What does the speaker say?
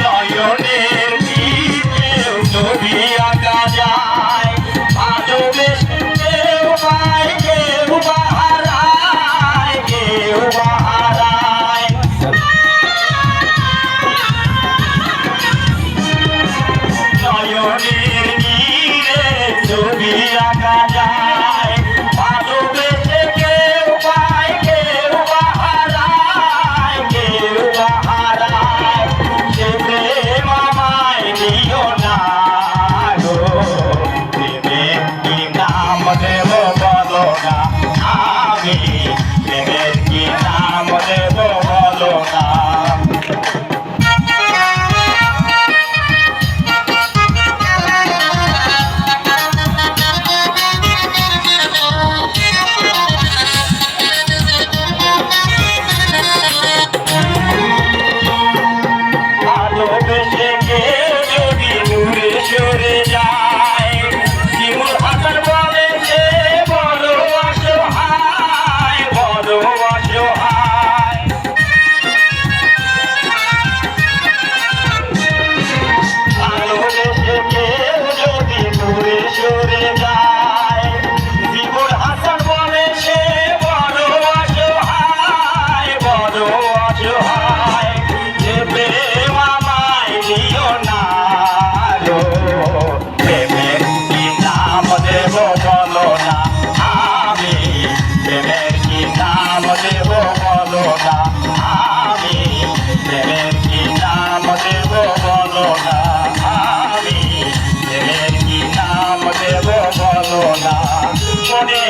নয়নের তীরে ছবি আঁকা যায়, ভালোবেসে কেউ পায় কেউ বা হারায়, কেউ বা হারায়। নয়নের তীরে ছবি আঁকা যায়, ভালোবেসে কেউ পায় কেউ বা হারায়, কেউ বা হারায়। সে প্রেম আমায় দিও না গো, প্রেমের কি নাম দেব বলো না, আমি প্রেমের কি নাম দেব বলো না। ভালোবেসে কেউ যদি দূরে সরে যায়, জীবন হাজার বলে সে বড় অসহায়, বড় অসহায়। ভালোবেসে কেউ যদি দূরে সরে যায়, জীবন হাজার বলে সে বড় অসহায়, বড় অসহায়। যে প্রেম আমায় দিও না গো, প্রেমের কি নাম দেব বলো না, আমি প্রেমের কি নাম দেব বলো না, আমি প্রেমের কি নাম দেব বলো না, আমি প্রেমের কি নাম দেব বলো না। মনে